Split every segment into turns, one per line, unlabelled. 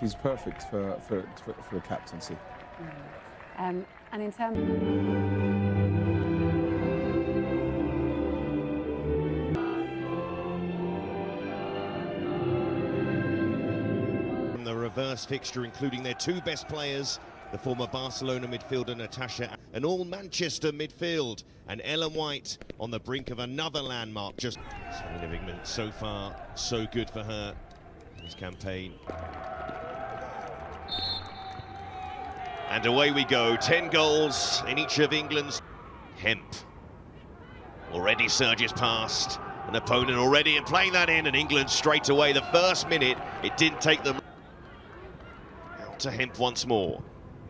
she's perfect for a captaincy.
And in terms
the reverse fixture, including their two best players, the former Barcelona midfielder Natasha, and all Manchester midfield, and Ellen White on the brink of another landmark. Just so far, so good for her in this campaign. And away we go, 10 goals in each of England's. Hemp already surges past an opponent already and playing that in, and England straight away, the first minute, it didn't take them. Out to Hemp once more,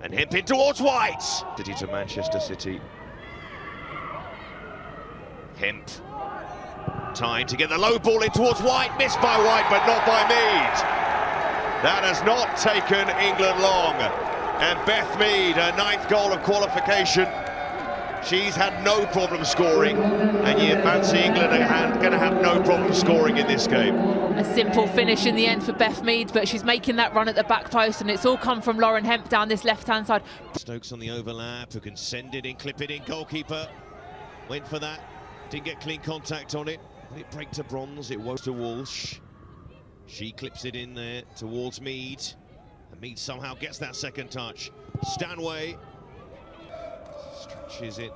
and Hemp in towards White. City to Manchester City. Hemp, time to get the low ball in towards White, missed by White but not by Mead. That has not taken England long. And Beth Mead, her 9th goal of qualification. She's had no problem scoring, and you fancy England are going to have no problem scoring in this game.
A simple finish in the end for Beth Mead, but she's making that run at the back post, and it's all come from Lauren Hemp down this left-hand side.
Stokes on the overlap, who can send it in, clip it in. Goalkeeper went for that, didn't get clean contact on it. Did it break to bronze? It was to Walsh. She clips it in there towards Mead. And Mead somehow gets that second touch. Stanway stretches it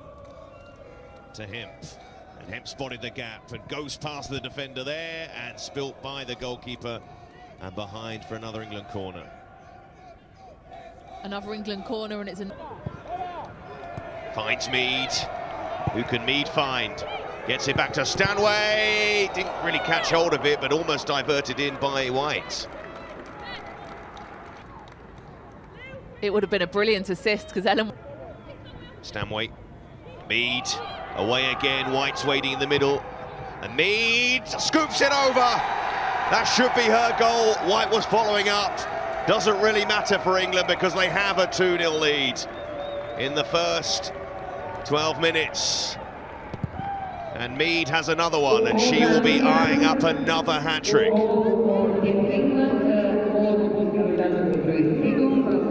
to Hemp. And Hemp spotted the gap and goes past the defender there and spilt by the goalkeeper and behind for another England corner.
Another England corner, and it's an...
Finds Mead. Who can Mead find? Gets it back to Stanway. Didn't really catch hold of it, but almost diverted in by White.
It would have been a brilliant assist because Ellen...
Stanway, Mead, away again, White's waiting in the middle, and Mead scoops it over. That should be her goal. White was following up. Doesn't really matter for England because they have a 2-0 lead in the first 12 minutes. And Mead has another one, and she will be eyeing up another hat-trick.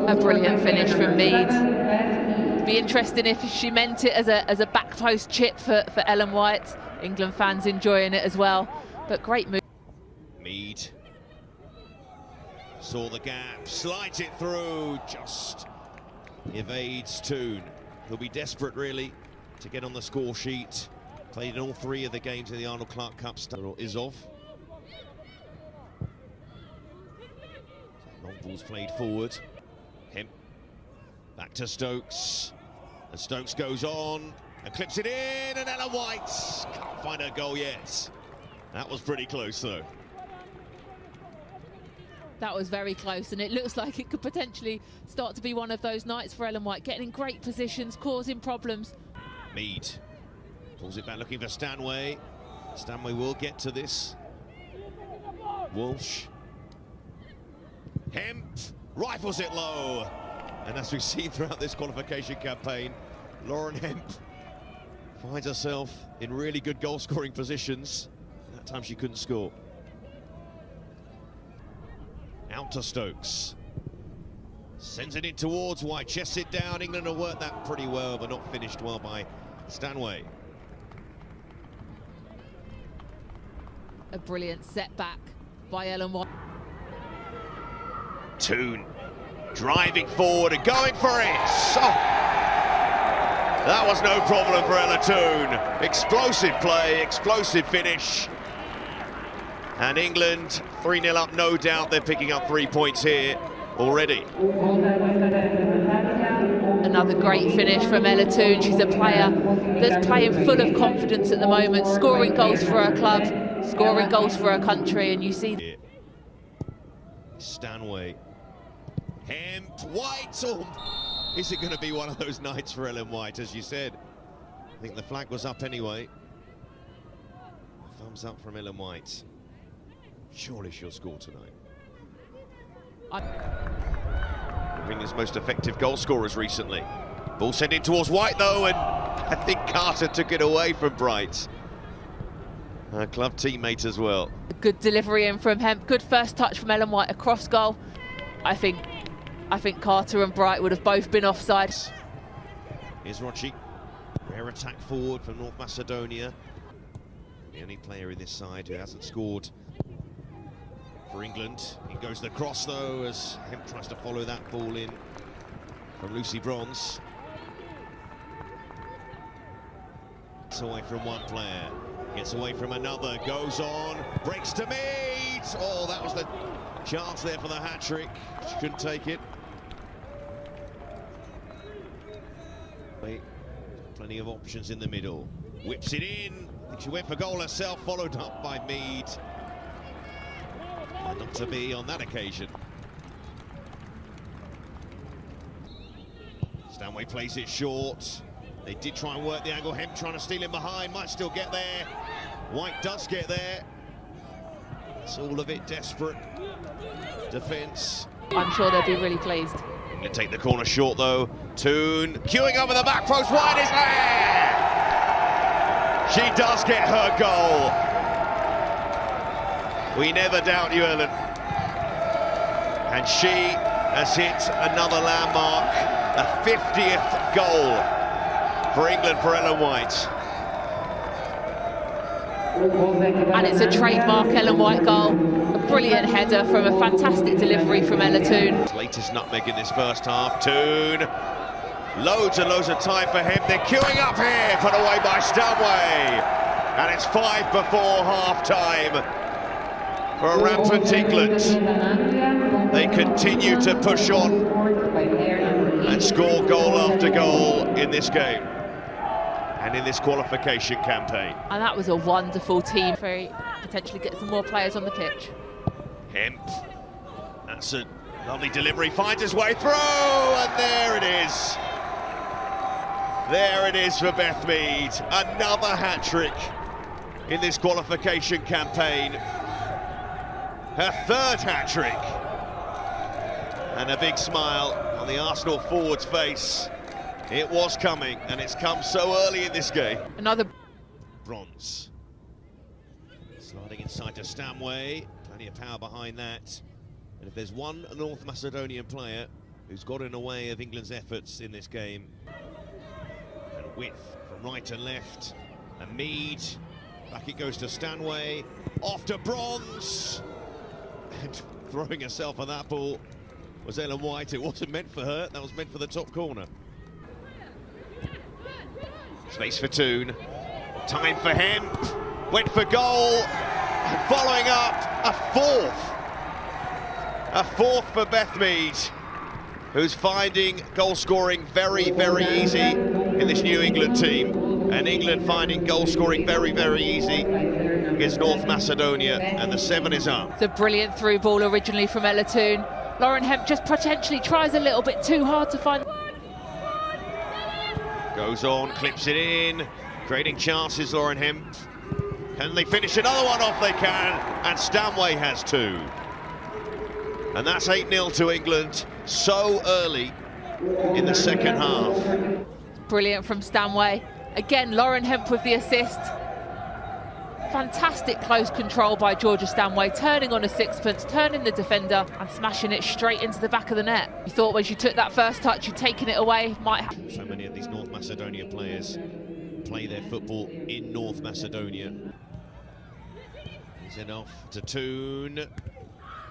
A brilliant finish from Mead. Be interesting if she meant it as a back post chip for Ellen White. England fans enjoying it as well, but great move.
Mead saw the gap, slides it through, just evades Toone. He'll be desperate really to get on the score sheet. Played in all 3 of the games in the Arnold Clark Cup. Izov. Long ball's played forward. Hemp back to Stokes, and Stokes goes on and clips it in, and Ellen White can't find her goal yet. That was pretty close though.
That was very close, and it looks like it could potentially start to be one of those nights for Ellen White, getting in great positions, causing problems.
Mead pulls it back looking for Stanway. Stanway will get to this. Walsh. Hemp rifles it low, and as we've seen throughout this qualification campaign, Lauren Hemp finds herself in really good goal-scoring positions. That time she couldn't score. Out to Stokes, sends it in towards White, chests it down. England will work that pretty well, but not finished well by Stanway.
A brilliant setback by Ellen White.
Toone driving forward and going for it. Oh, that was no problem for Ella Toone. Explosive play, explosive finish. And England 3-0 up, no doubt. They're picking up 3 points here already.
Another great finish from Ella Toone. She's a player that's playing full of confidence at the moment, scoring goals for her club, scoring goals for her country, and you see...
Stanway. Hemp, White. Oh, is it going to be one of those nights for Ellen White, as you said? I think the flag was up anyway. Thumbs up from Ellen White. Surely she'll score tonight. England's most effective goal scorers recently. Ball sent in towards White though, and I think Carter took it away from Bright. Her club teammate as well.
Good delivery in from Hemp. Good first touch from Ellen White across goal. I think Carter and Bright would have both been offside.
Here's Rochi. Rare attack forward from North Macedonia. The only player in this side who hasn't scored for England. In goes the cross though, as Hemp tries to follow that ball in from Lucy Bronze. Gets away from one player, gets away from another, goes on, breaks to Mead. Oh, that was the chance there for the hat-trick. She couldn't take it. Plenty of options in the middle. Whips it in. I think she went for goal herself, followed up by Mead. And not to be on that occasion. Stanway plays it short. They did try and work the angle. Hemp trying to steal him behind, might still get there. White does get there. It's all of it desperate defence.
I'm sure they'll be really pleased.
Gonna take the corner short though. Toone queuing over the back post. White is there! She does get her goal. We never doubt you, Ellen. And she has hit another landmark, a 50th goal for England for Ellen White.
And it's a trademark Ellen White goal. A brilliant header from a fantastic delivery from Ella Toone.
Latest nutmeg in this first half. Toone. Loads and loads of time for him. They're queuing up here, put away by Stanway. And it's 5 before half-time for a rampant England. They continue to push on and score goal after goal in this game and in this qualification campaign.
And that was a wonderful team. Very potentially get some more players on the pitch.
Hemp. That's a lovely delivery. Finds his way through, and there it is. There it is for Beth Mead. Another hat-trick in this qualification campaign. Her third hat-trick. And a big smile on the Arsenal forward's face. It was coming, and it's come so early in this game.
Another
Bronze. Sliding inside to Stanway. Plenty of power behind that. And if there's one North Macedonian player who's got in the way of England's efforts in this game, and width from right and left, and Mead. Back it goes to Stanway. Off to Bronze. And throwing herself on that ball was Ellen White. It wasn't meant for her, that was meant for the top corner. Space for Toone. Time for Hemp. Went for goal. And following up, a fourth. A fourth for Beth Mead, who's finding goal scoring very, very easy in this New England team. And England finding goal scoring very, very easy against North Macedonia, and the 7 is up.
It's a brilliant through ball originally from Ella Toone. Lauren Hemp just potentially tries a little bit too hard to find.
Goes on, clips it in, creating chances, Lauren Hemp. Can they finish another one off? They can, and Stanway has 2. And that's 8-0 to England so early in the second half.
Brilliant from Stanway. Again, Lauren Hemp with the assist. Fantastic close control by Georgia Stanway, turning on a sixpence, turning the defender and smashing it straight into the back of the net. You thought when she took that first touch, you'd taken it away.
So many of these North Macedonia players play their football in North Macedonia. He's it off to Toone.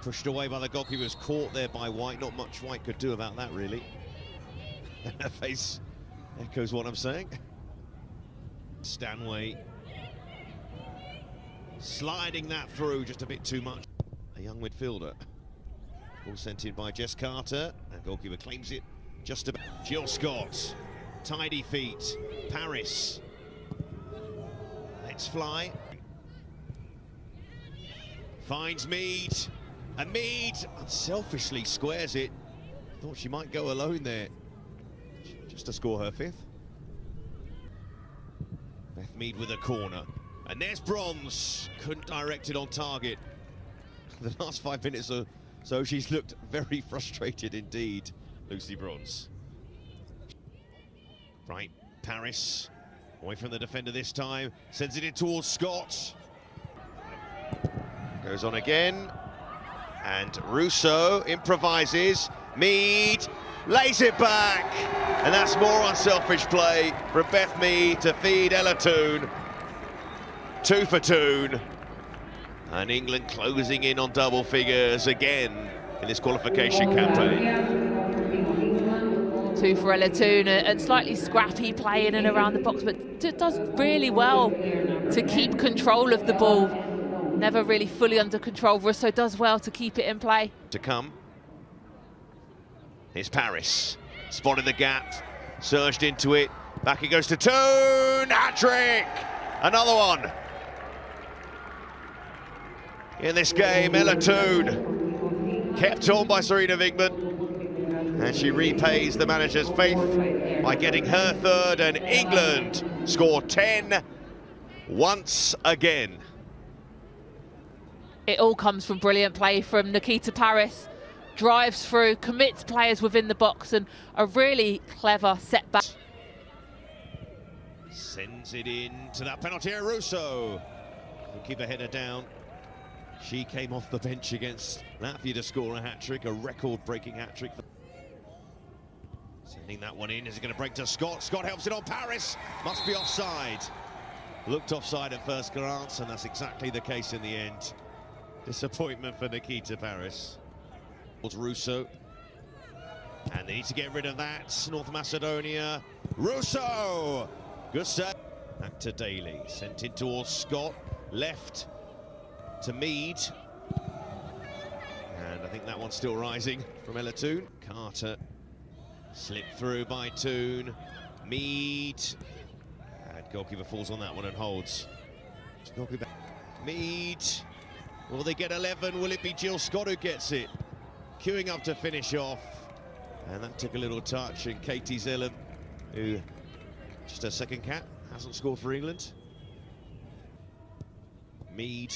Pushed away by the goalkeeper, caught there by White. Not much White could do about that, really. Her face echoes what I'm saying. Stanway sliding that through just a bit too much. A young midfielder. Ball sent in by Jess Carter. And goalkeeper claims it just about. Jill Scott. Tidy feet. Paris. Let's fly. Finds Mead. And Mead unselfishly squares it. Thought she might go alone there, just to score her 5th. Beth Mead with a corner. And there's Bronze. Couldn't direct it on target. The last 5 minutes or so, she's looked very frustrated indeed, Lucy Bronze. Right, Paris. Away from the defender this time. Sends it in towards Scott. Goes on again. And Russo improvises. Mead lays it back. And that's more unselfish play from Beth Mead to feed Ella Toone. 2 for Toone. And England closing in on double figures again in this qualification campaign.
2 for Ella Toone, and slightly scrappy play in and around the box, but does really well to keep control of the ball. Never really fully under control. Russo does well to keep it in play.
To come. Here's Paris. Spotted the gap, surged into it. Back it goes to Toone. Hat-trick! Another one. In this game, Ella Toone kept on by Serena Wigman. And she repays the manager's faith by getting her third, and England score 10 once again.
It all comes from brilliant play from Nikita Paris. Drives through, commits players within the box, and a really clever setback.
Sends it in to that penalty area, Russo. Keep her header down. She came off the bench against Latvia to score a hat-trick, a record-breaking hat-trick. Sending that one in. Is it going to break to Scott? Scott helps it on. Paris must be offside. Looked offside at first glance, and that's exactly the case in the end. Disappointment for Nikita Paris. Russo. And they need to get rid of that. North Macedonia. Russo! Good save. Back to Daly. Sent in towards Scott. Left to Mead. And I think that one's still rising from Ella Toone. Carter. Slipped through by Toone. Mead. And goalkeeper falls on that one and holds. Goalkeeper. Mead. Will they get 11? Will it be Jill Scott who gets it? Queuing up to finish off. And that took a little touch. And Katie Zillam, who just her second cap, hasn't scored for England. Mead.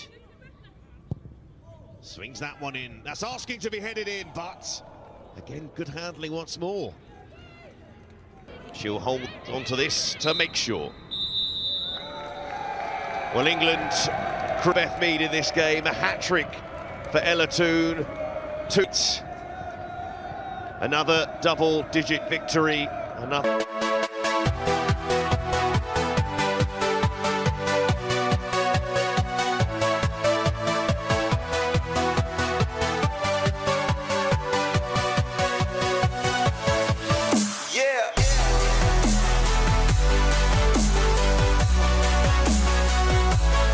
Swings that one in. That's asking to be headed in, but again, good handling once more. She'll hold onto this to make sure. Well, England, Beth Mead in this game, a hat-trick for Ella Toone. Another double-digit victory. Another.